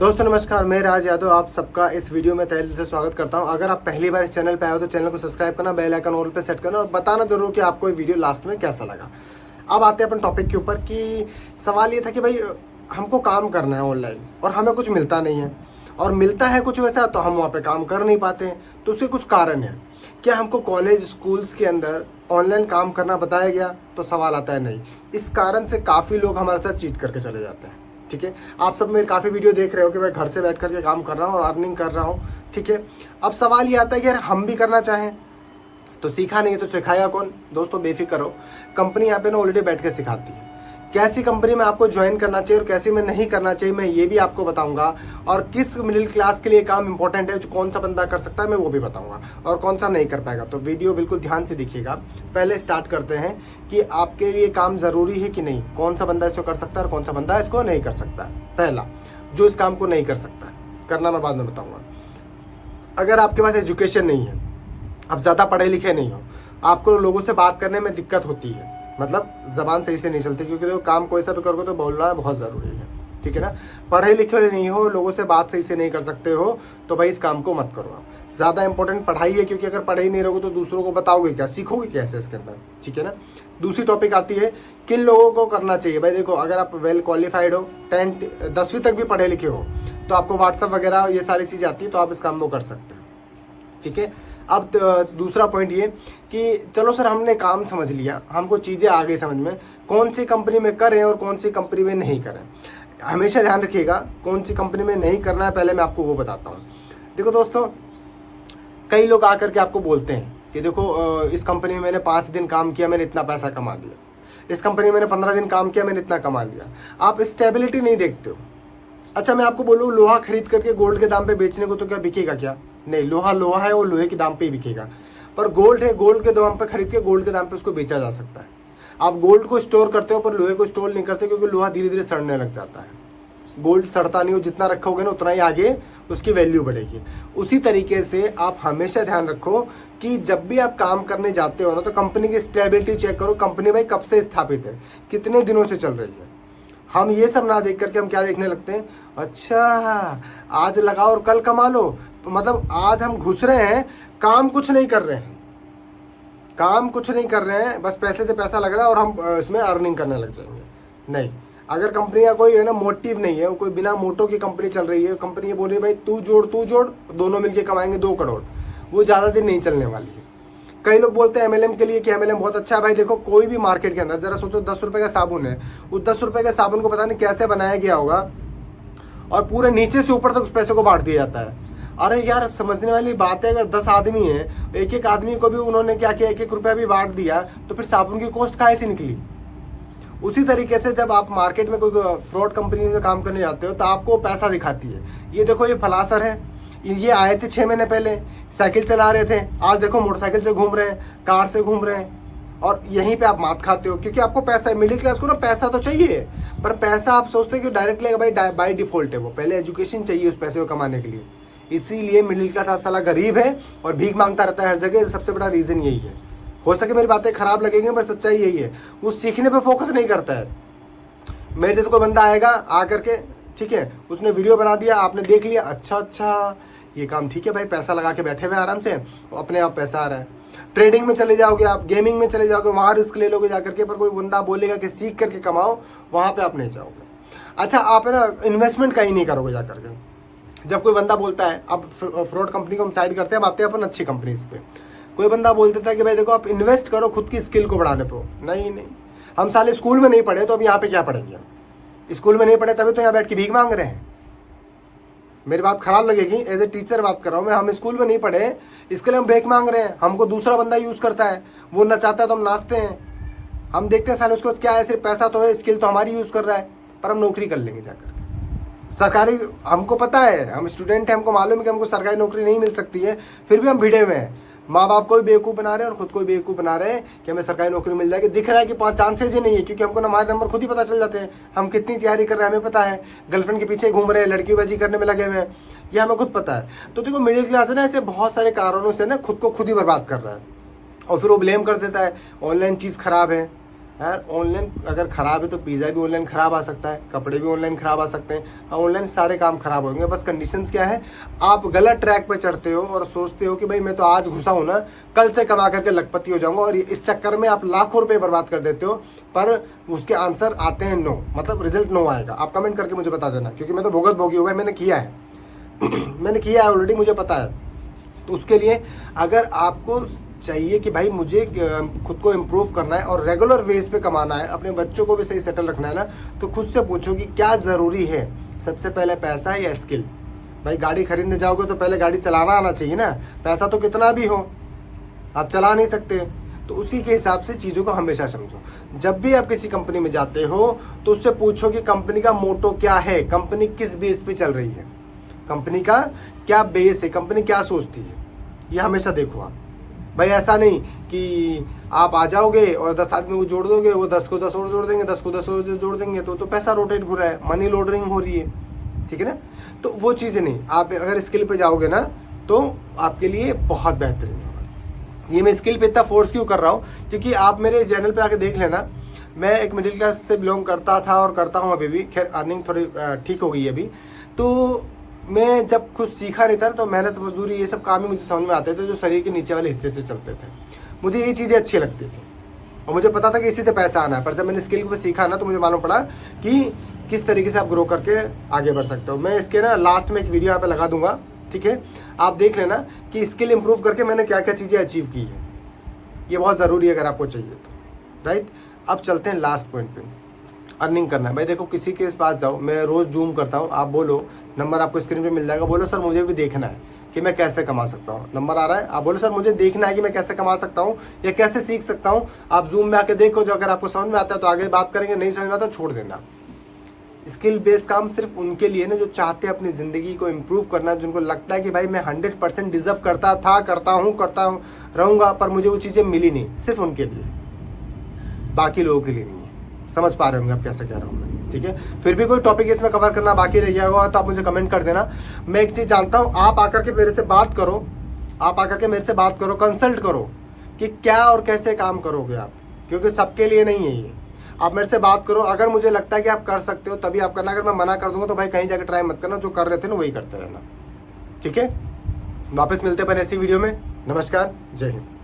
दोस्तों नमस्कार, मैं राज यादव आप सबका इस वीडियो में तहे दिल से स्वागत करता हूं। अगर आप पहली बार इस चैनल पे आए हो तो चैनल को सब्सक्राइब करना, बेल आइकन ऑल पे सेट करना और बताना जरूर कि आपको ये वीडियो लास्ट में कैसा लगा। अब आते हैं अपन टॉपिक के ऊपर कि सवाल ये था कि भाई हमको काम करना है ऑनलाइन और हमें कुछ मिलता नहीं है, और मिलता है कुछ वैसा तो हम वहाँ पे काम कर नहीं पाते हैं। तो उसके कुछ कारण है। क्या हमको कॉलेज स्कूल्स के अंदर ऑनलाइन काम करना बताया गया? तो सवाल आता है नहीं। इस कारण से काफ़ी लोग हमारे साथ चीट करके चले जाते हैं। ठीक है, आप सब मेरे काफ़ी वीडियो देख रहे हो कि मैं घर से बैठ करके काम कर रहा हूँ और अर्निंग कर रहा हूँ। ठीक है, अब सवाल ये आता है कि यार हम भी करना चाहें तो सीखा नहीं है तो सिखाया कौन? दोस्तों बेफिक्र हो, कंपनी यहाँ पे ना ऑलरेडी बैठ के सिखाती है। कैसी कंपनी में आपको ज्वाइन करना चाहिए और कैसी में नहीं करना चाहिए मैं ये भी आपको बताऊंगा, और किस मिडिल क्लास के लिए काम इंपॉर्टेंट है, जो कौन सा बंदा कर सकता है मैं वो भी बताऊंगा, और कौन सा नहीं कर पाएगा। तो वीडियो बिल्कुल ध्यान से देखिएगा। पहले स्टार्ट करते हैं कि आपके लिए काम ज़रूरी है कि नहीं, कौन सा बंदा इसको कर सकता है और कौन सा बंदा इसको नहीं कर सकता है। पहला, जो इस काम को नहीं कर सकता है, करना मैं बाद में बताऊँगा। अगर आपके पास एजुकेशन नहीं है, आप ज़्यादा पढ़े लिखे नहीं हो, आपको लोगों से बात करने में दिक्कत होती है, मतलब ज़बान सही से नहीं चलती, क्योंकि देखो काम कोई सा भी करोगे तो बोलना बहुत ज़रूरी है। ठीक है ना, पढ़े लिखे नहीं हो, लोगों से बात सही से नहीं कर सकते हो, तो भाई इस काम को मत करो। आप ज़्यादा इंपॉर्टेंट पढ़ाई है, क्योंकि अगर पढ़े ही नहीं रहोगे तो दूसरों को बताओगे क्या, सीखोगे कैसे इसके अंदर। ठीक है ना। दूसरी टॉपिक आती है किन लोगों को करना चाहिए। भाई देखो, अगर आप वेल क्वालिफाइड हो, 10वीं तक भी पढ़े लिखे हो, तो आपको व्हाट्सअप वगैरह ये सारी चीज़ें आती है, तो आप इस काम को कर सकते हो। ठीक है, अब दूसरा पॉइंट ये कि चलो सर हमने काम समझ लिया, हमको चीज़ें आ गई समझ में, कौन सी कंपनी में करें और कौन सी कंपनी में नहीं करें। हमेशा ध्यान रखिएगा, कौन सी कंपनी में नहीं करना है पहले मैं आपको वो बताता हूँ। देखो दोस्तों, कई लोग आकर के आपको बोलते हैं कि देखो इस कंपनी में मैंने 5 दिन काम किया, मैंने इतना पैसा कमा लिया, इस कंपनी में मैंने 15 दिन काम किया, मैंने इतना कमा लिया। आप स्टेबिलिटी नहीं देखते हो। अच्छा मैं आपको बोलूँ, लोहा खरीद करके गोल्ड के दाम पे बेचने को तो क्या बिकेगा क्या? नहीं, लोहा लोहा है, वो लोहे के दाम पे ही बिकेगा। पर गोल्ड है, गोल्ड के दाम पे खरीद के गोल्ड के दाम पे उसको बेचा जा सकता है। आप गोल्ड को स्टोर करते हो पर लोहे को स्टोर नहीं करते, क्योंकि लोहा धीरे धीरे सड़ने लग जाता है। गोल्ड सड़ता नहीं हो, जितना रखोगे ना उतना ही आगे उसकी वैल्यू बढ़ेगी। उसी तरीके से आप हमेशा ध्यान रखो कि जब भी आप काम करने जाते हो ना, तो कंपनी की स्टेबिलिटी चेक करो। कंपनी भाई कब से स्थापित है, कितने दिनों से चल रही है। हम ये सब ना देख करके हम क्या देखने लगते हैं, अच्छा आज लगाओ और कल कमा लो। मतलब आज हम घुस रहे हैं, काम कुछ नहीं कर रहे हैं, काम कुछ नहीं कर रहे हैं, बस पैसे से पैसा लग रहा है और हम इसमें अर्निंग करने लग जाएंगे। नहीं, अगर कंपनी का कोई है ना मोटिव नहीं है, कोई बिना मोटो की कंपनी चल रही है, कंपनी ये बोल रही है भाई तू जोड़ दोनों मिलके कमाएंगे 2 करोड़, वो ज़्यादा दिन नहीं चलने वाली है। कई लोग बोलते हैं एमएलएम के लिए कि एमएलएम बहुत अच्छा है। भाई देखो, कोई भी मार्केट के अंदर जरा सोचो, 10 रुपये का साबुन है, उस 10 रुपये के साबुन को पता नहीं कैसे बनाया गया होगा और पूरे नीचे से ऊपर तक उस पैसे को बांट दिया जाता है। अरे यार समझने वाली बात है, अगर 10 आदमी है, एक एक आदमी को भी उन्होंने क्या किया, 1-1 रुपया भी बांट दिया, तो फिर साबुन की कॉस्ट कहाँ से निकली? उसी तरीके से जब आप मार्केट में कोई फ्रॉड कंपनी में काम करने जाते हो तो आपको पैसा दिखाती है। ये देखो, ये फला सर है, ये आए थे 6 महीने पहले, साइकिल चला रहे थे, आज देखो मोटरसाइकिल से घूम रहे हैं, कार से घूम रहे हैं, और यहीं पे आप मात खाते हो, क्योंकि आपको पैसा, मिडिल क्लास को ना पैसा तो चाहिए, पर पैसा आप सोचते हो कि डायरेक्टली भाई बाई डिफॉल्ट है, वो पहले एजुकेशन चाहिए उस पैसे को कमाने के लिए। इसीलिए मिडिल क्लास आज साला गरीब है और भीख मांगता रहता है हर जगह। सबसे बड़ा रीज़न यही है। हो सके मेरी बातें खराब लगेंगी, पर सच्चाई यही है। वो सीखने पे फोकस नहीं करता है। मेरे जैसे कोई बंदा आएगा आकर के, ठीक है, उसने वीडियो बना दिया, आपने देख लिया, अच्छा ये काम ठीक है भाई, पैसा लगा के बैठे हुए आराम से, अपने आप पैसा आ रहा है। ट्रेडिंग में चले जाओगे आप, गेमिंग में चले जाओगे, वहाँ रिस्क ले लोगे जाकर के, पर कोई बंदा बोलेगा कि सीख करके कमाओ, वहाँ पे आप नहीं जाओगे। अच्छा आप है ना इन्वेस्टमेंट कहीं नहीं करोगे जाकर के। जब कोई बंदा बोलता है, अब फ्रॉड कंपनी को हम साइड करते हैं, अब आते हैं अपन अच्छी कंपनीज पे। कोई बंदा बोल देता है कि भाई देखो आप इन्वेस्ट करो खुद की स्किल को बढ़ाने पे। नहीं, हम साले स्कूल में नहीं पढ़े तो अब यहाँ पे क्या पढ़ेंगे हम? स्कूल में नहीं पढ़े तभी तो यहाँ बैठ के भीख मांग रहे हैं। मेरी बात खराब लगेगी, एज ए टीचर बात कर रहा हूँ मैं। हम स्कूल में नहीं पढ़े, इसके लिए हम भीख मांग रहे हैं। हमको दूसरा बंदा यूज़ करता है, वो नचाता है तो हम नाचते हैं। हम देखते हैं साले उसके पास क्या है, सिर्फ पैसा तो है, स्किल तो हमारी यूज़ कर रहा है, पर हम नौकरी कर लेंगे जाकर। सरकारी, हमको पता है, हम स्टूडेंट हैं, हमको मालूम है कि हमको सरकारी नौकरी नहीं मिल सकती है, फिर भी हम भिड़े हुए हैं। माँ बाप को भी बेवकूफ़ बना रहे हैं और खुद को भी बेवकूफ़ बना रहे हैं कि हमें सरकारी नौकरी मिल जाएगी। दिख रहा है कि 5 चांसेज ही नहीं है, क्योंकि हमको हमारे नंबर खुद ही पता चल जाते हैं। हम कितनी तैयारी कर रहे हैं हमें पता है, गर्लफ्रेंड के पीछे घूम रहे हैं, लड़की बाजी करने में लगे हुए हैं, ये हमें खुद पता है। तो देखो मिडिल क्लास है ना, ऐसे बहुत सारे कारणों से ना खुद को खुद ही बर्बाद कर रहा है, और फिर वो ब्लेम कर देता है ऑनलाइन चीज़ ख़राब है, यार ऑनलाइन अगर ख़राब है तो पिज़्ज़ा भी ऑनलाइन ख़राब आ सकता है, कपड़े भी ऑनलाइन ख़राब आ सकते हैं, ऑनलाइन सारे काम ख़राब होंगे। बस कंडीशंस क्या है, आप गलत ट्रैक पे चढ़ते हो और सोचते हो कि भाई मैं तो आज घुसा हूँ ना, कल से कमा करके लखपति हो जाऊँगा, और इस चक्कर में आप लाखों रुपये बर्बाद कर देते हो, पर उसके आंसर आते हैं नो, मतलब रिजल्ट नो आएगा। आप कमेंट करके मुझे बता देना, क्योंकि मैं तो भुगत भोगी हुआ है, मैंने किया है मैंने किया है ऑलरेडी, मुझे पता है। तो उसके लिए अगर आपको चाहिए कि भाई मुझे खुद को इम्प्रूव करना है और रेगुलर बेस पे कमाना है, अपने बच्चों को भी सही सेटल रखना है ना, तो खुद से पूछो कि क्या ज़रूरी है, सबसे पहले पैसा या स्किल। भाई गाड़ी खरीदने जाओगे तो पहले गाड़ी चलाना आना चाहिए ना, पैसा तो कितना भी हो आप चला नहीं सकते। तो उसी के हिसाब से चीज़ों को हमेशा समझो। जब भी आप किसी कंपनी में जाते हो तो उससे पूछो कि कंपनी का मोटो क्या है, कंपनी किस बेस पे चल रही है, कंपनी का क्या बेस है, कंपनी क्या सोचती है, ये हमेशा देखो आप। भाई ऐसा नहीं कि आप आ जाओगे और 10 आदमी को जोड़ दोगे, वो 10 को 10 और जोड़ देंगे, 10 को 10 और जोड़ देंगे, तो पैसा रोटेट हो रहा है, मनी लॉन्ड्रिंग हो रही है, ठीक है ना। तो वो चीज़ें नहीं, आप अगर स्किल पे जाओगे ना तो आपके लिए बहुत बेहतरीन होगा। ये मैं स्किल पे इतना फोर्स क्यों कर रहा हूँ, क्योंकि आप मेरे चैनल पे आके देख लेना, मैं एक मिडिल क्लास से बिलोंग करता था और करता हूँ अभी भी, खैर अर्निंग थोड़ी ठीक हो गई है अभी। तो मैं जब कुछ सीखा नहीं था तो मेहनत मजदूरी ये सब काम ही मुझे समझ में आते थे, जो शरीर के नीचे वाले हिस्से से चलते थे। मुझे ये चीज़ें अच्छी लगती थी और मुझे पता था कि इसी से पैसा आना है। पर जब मैंने स्किल को सीखा ना तो मुझे मालूम पड़ा कि किस तरीके से आप ग्रो करके आगे बढ़ सकते हो। मैं इसके ना लास्ट में एक वीडियो यहाँ पे लगा दूंगा, ठीक है, आप देख लेना कि स्किल इंप्रूव करके मैंने क्या क्या चीज़ें अचीव की है। ये बहुत ज़रूरी है अगर आपको चाहिए तो, राइट। अब चलते हैं लास्ट पॉइंट पे, अर्निंग करना है। भाई देखो, किसी के पास जाओ, मैं रोज़ जूम करता हूँ, आप बोलो, नंबर आपको स्क्रीन पे मिल जाएगा, बोलो सर मुझे भी देखना है कि मैं कैसे कमा सकता हूँ। नंबर आ रहा है, आप बोलो सर मुझे देखना है कि मैं कैसे कमा सकता हूँ या कैसे सीख सकता हूँ। आप जूम में आके देखो, जो अगर आपको समझ में आता है तो आगे बात करेंगे, नहीं समझ में आता तो छोड़ देना। स्किल बेस्ड काम सिर्फ उनके लिए ना जो चाहते हैं अपनी ज़िंदगी को इम्प्रूव करना, जिनको लगता है कि भाई मैं 100% डिजर्व करता था, करता हूँ रहूँगा, पर मुझे वो चीज़ें मिली नहीं, सिर्फ उनके लिए, बाकी लोगों के लिए नहीं है। समझ पा रहे होंगे आप कैसे कह रहा हूँ मैं, ठीक है। फिर भी कोई टॉपिक इसमें कवर करना बाकी रह गया होगा तो आप मुझे कमेंट कर देना। मैं एक चीज़ जानता हूँ, आप आकर के मेरे से बात करो, आप आकर के मेरे से बात करो, कंसल्ट करो कि क्या और कैसे काम करोगे आप, क्योंकि सबके लिए नहीं है ये। आप मेरे से बात करो, अगर मुझे लगता है कि आप कर सकते हो तभी आप करना, अगर मैं मना कर दूंगा तो भाई कहीं जाकर ट्राई मत करना, जो कर रहे थे ना वही करते रहना, ठीक है। वापस मिलते हैं पर ऐसी वीडियो में। नमस्कार, जय हिंद।